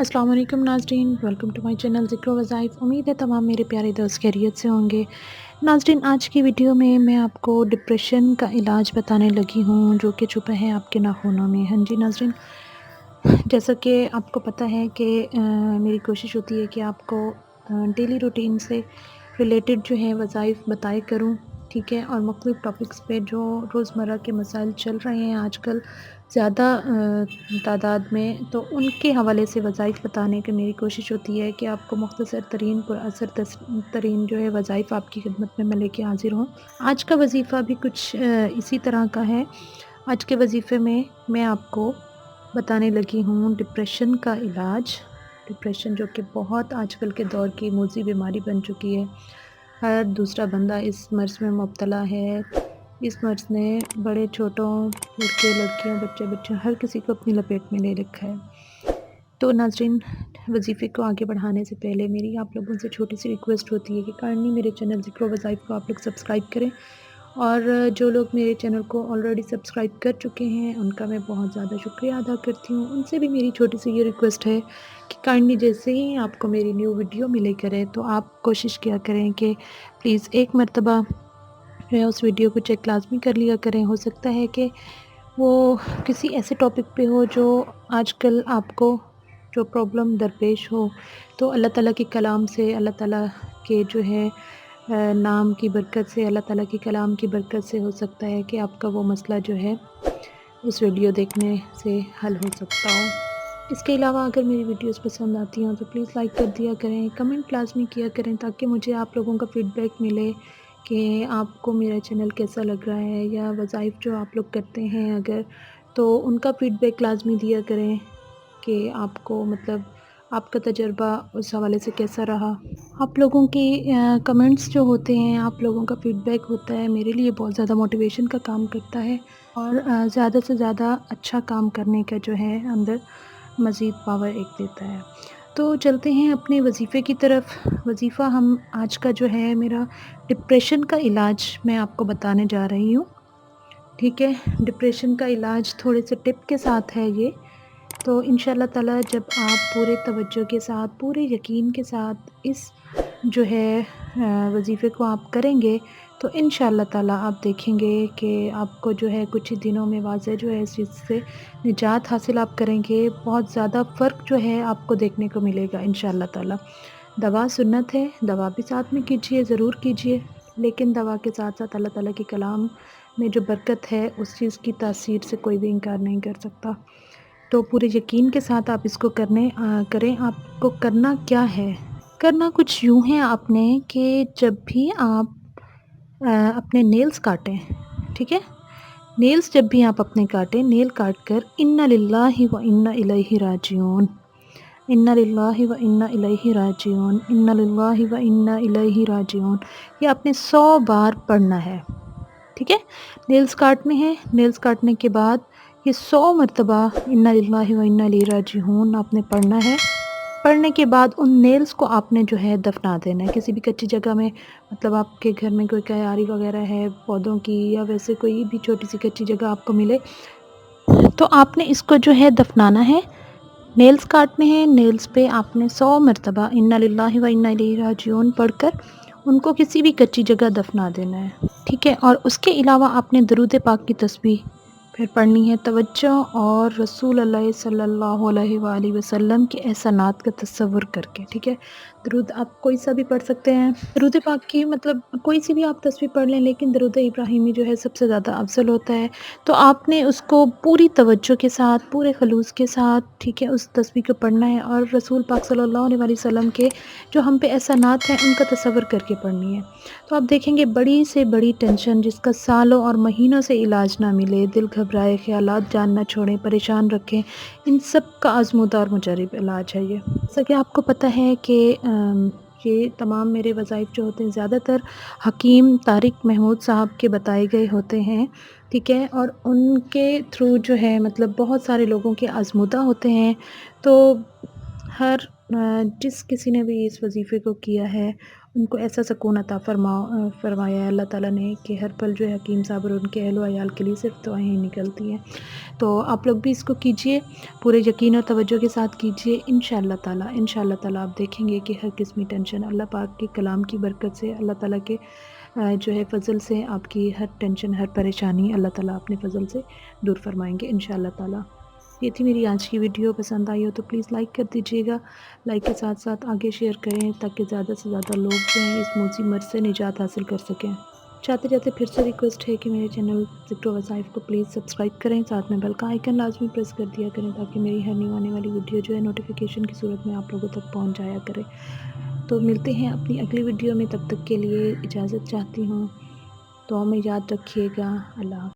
अस्सलाम वालेकुम नाज़रीन, वेलकम टू माय चैनल ज़िक्र वज़ाइफ़। उम्मीद है तमाम मेरे प्यारे दोस्त खैरियत से होंगे। नाज़रीन, आज की वीडियो में मैं आपको डिप्रेशन का इलाज बताने लगी हूँ जो कि छुपा है आपके नाख़ूनों में। हाँ जी नाज़रीन, जैसा कि आपको पता है कि मेरी कोशिश होती है कि आपको डेली रूटीन से रिलेटेड जो है वज़ाइफ़ बताया करूँ, ठीक है? और मुख्तलिफ़ टॉपिक्स पे जो रोज़मर्रा के मसाइल चल रहे हैं आजकल ज़्यादा तादाद में, तो उनके हवाले से वज़ाइफ़ बताने की मेरी कोशिश होती है कि आपको मुख्तसर तरीन पुरअसर तरीन जो है वज़ाइफ़ आपकी खिदमत में मैं लेके हाज़िर हूँ। आज का वज़ीफ़ा भी कुछ इसी तरह का है। आज के वज़ीफ़े में मैं आपको बताने लगी हूँ डिप्रेशन का इलाज। डिप्रेशन जो कि बहुत आजकल के दौर की मूज़ी बीमारी बन चुकी है। हर दूसरा बंदा इस मर्ज़ में मुब्तला है। इस मर्ज़ ने बड़े छोटों, लड़के लड़कियों, बच्चे बच्चियों हर किसी को अपनी लपेट में ले रखा है। तो नाज़रीन, वज़ीफ़े को आगे बढ़ाने से पहले मेरी आप लोगों से छोटी-सी रिक्वेस्ट होती है कि काइंडली मेरे चैनल ज़िक्र वज़ाइफ़ को आप लोग सब्सक्राइब करें, और जो लोग मेरे चैनल को ऑलरेडी सब्सक्राइब कर चुके हैं उनका मैं बहुत ज़्यादा शुक्रिया अदा करती हूँ। उनसे भी मेरी छोटी-सी ये रिक्वेस्ट है कि काइंडली जैसे ही आपको मेरी न्यू वीडियो मिले करे तो आप कोशिश किया करें कि प्लीज़ एक मरतबा जो है उस वीडियो को चेक लाज़मी कर लिया करें। हो सकता है कि वो किसी ऐसे टॉपिक पे हो जो आजकल आपको जो प्रॉब्लम दरपेश हो, तो अल्लाह ताला के कलाम से, अल्लाह ताला के जो है नाम की बरकत से, अल्लाह ताला के कलाम की बरकत से हो सकता है कि आपका वो मसला जो है उस वीडियो देखने से हल हो सकता हो। इसके अलावा अगर मेरी वीडियोस पसंद आती हों तो प्लीज़ लाइक कर दिया करें, कमेंट लाज़मी किया करें ताकि मुझे आप लोगों का फ़ीडबैक मिले कि आपको मेरा चैनल कैसा लग रहा है, या वज़ाइफ़ जो आप लोग करते हैं अगर, तो उनका फ़ीडबैक लाज़मी दिया करें कि आपको मतलब आपका तजुर्बा उस हवाले से कैसा रहा। आप लोगों के कमेंट्स जो होते हैं, आप लोगों का फ़ीडबैक होता है, मेरे लिए बहुत ज़्यादा मोटिवेशन का काम करता है, और ज़्यादा से ज़्यादा अच्छा काम करने का जो है अंदर मज़ीद पावर एक देता है। तो चलते हैं अपने वज़ीफ़े की तरफ। वज़ीफ़ा हम आज का जो है मेरा डिप्रेशन का इलाज मैं आपको बताने जा रही हूँ, ठीक है? डिप्रेशन का इलाज थोड़े से टिप के साथ है ये। तो इंशाअल्लाह ताला जब आप पूरे तवज्जो के साथ, पूरे यकीन के साथ इस जो है वज़ीफ़े को आप करेंगे तो इंशाअल्लाह ताला आप देखेंगे कि आपको जो है कुछ ही दिनों में वाज़ह जो है इस चीज़ से निजात हासिल आप करेंगे। बहुत ज़्यादा फ़र्क जो है आपको देखने को मिलेगा इंशाअल्लाह ताला। दवा सुन्नत है, दवा भी साथ में कीजिए, ज़रूर कीजिए, लेकिन दवा के साथ-साथ अल्लाह ताला के कलाम में जो बरकत है उस चीज़ की तासीर से कोई भी इनकार नहीं कर सकता। तो पूरे यकीन के साथ आप इसको करें। आपको करना क्या है? करना कुछ यूँ है आपने कि जब भी आप अपने नेल्स काटें, ठीक है? नेल्स जब भी आप अपने काटें, नेल काट कर इन्ना लिल्लाहि व इन्ना इलैहि राजिऊन, इन्ना लिल्लाहि व इन्ना इलैहि राजिऊन, इन्ना लिल्लाहि व इन्ना इलैहि राजिऊन, ये आपने 100 बार पढ़ना है, ठीक है? नेल्स काटने हैं, नेल्स काटने के बाद ये 100 मरतबा इन्ना लिल्लाहि व इन्ना इलैहि राजिऊन आपने पढ़ना है। पढ़ने के बाद उन नेल्स को आपने जो है दफ़ना देना है किसी भी कच्ची जगह में। मतलब आपके घर में कोई क्यारी वग़ैरह है पौधों की, या वैसे कोई भी छोटी-सी कच्ची जगह आपको मिले, तो आपने इसको जो है दफ़नाना है। नेल्स काटने हैं, नेल्स पे आपने 100 मरतबा इन्ना लिल्लाहि व इन्ना इलैहि राजिऊन पढ़कर उनको किसी भी कच्ची जगह दफ़ना देना है, ठीक है? और उसके अलावा आपने दरूद पाक की तस्बीह फिर पढ़नी है तवज्जो और रसूल अल्लाह सल्लल्लाहु अलैहि वसल्लम के एहसानात का तसव्वुर करके, ठीक है? दरूद आप कोई सा भी पढ़ सकते हैं। दरूद पाक की मतलब कोई सी भी आप तस्बीह पढ़ लें, लेकिन दरूद इब्राहिमी जो है सबसे ज़्यादा अफ़ज़ल होता है। तो आपने उसको पूरी तवज्जो के साथ, पूरे ख़ुलूस के साथ, ठीक है, उस तस्बीह को पढ़ना है, और रसूल पाक सल्लल्लाहु अलैहि वसल्लम के जो हम पे एहसानात हैं उनका तसव्वुर करके पढ़नी है। तो आप देखेंगे बड़ी से बड़ी टेंशन जिसका सालों और महीनों से इलाज ना मिले, दिल घबराए, ख़यालात जान ना छोड़ें, परेशान रखें, इन सब का आज़मूदा और मुजर्रब इलाज है ये। जैसा कि आपको पता है कि ये तमाम मेरे वज़ाइफ़ जो होते हैं ज़्यादातर हकीम तारिक महमूद साहब के बताए गए होते हैं, ठीक है? और उनके थ्रू जो है मतलब बहुत सारे लोगों के आज़मूदा होते हैं। तो हर जिस किसी ने भी इस वज़ीफ़े को किया है ان کو ایسا سکون عطا فرمایا ہے اللہ تعالیٰ نے کہ ہر پل جو ہے حکیم صاحب اور ان کے اہل و عیال کے لیے صرف دعائیں ہی نکلتی ہیں۔ تو آپ لوگ بھی اس کو کیجئے، پورے یقین اور توجہ کے ساتھ کیجئے، انشاءاللہ تعالیٰ آپ دیکھیں گے کہ ہر قسمی ٹینشن اللہ پاک کے کلام کی برکت سے، اللہ تعالیٰ کے جو ہے فضل سے آپ کی ہر ٹینشن، ہر پریشانی اللہ تعالیٰ اپنے فضل سے دور فرمائیں گے انشاءاللہ تعالیٰ۔ یہ تھی میری آج کی ویڈیو، پسند آئی ہو تو پلیز لائک کر دیجئے گا، لائک کے ساتھ ساتھ آگے شیئر کریں تاکہ زیادہ سے زیادہ لوگ جو ہیں اس موذی مرض سے نجات حاصل کر سکیں۔ چاہتے جاتے پھر سے ریکویسٹ ہے کہ میرے چینل ذکر و وظائف کو پلیز سبسکرائب کریں، ساتھ میں بیل کا آئیکن لازمی پریس کر دیا کریں تاکہ میری ہر نیو آنے والی ویڈیو جو ہے نوٹیفیکیشن کی صورت میں آپ لوگوں تک پہنچ جایا کرے۔ تو ملتے ہیں اپنی اگلی ویڈیو میں، تب تک کے لیے اجازت چاہتی ہوں، دعاؤں میں یاد رکھیے گا۔ اللہ حافظ۔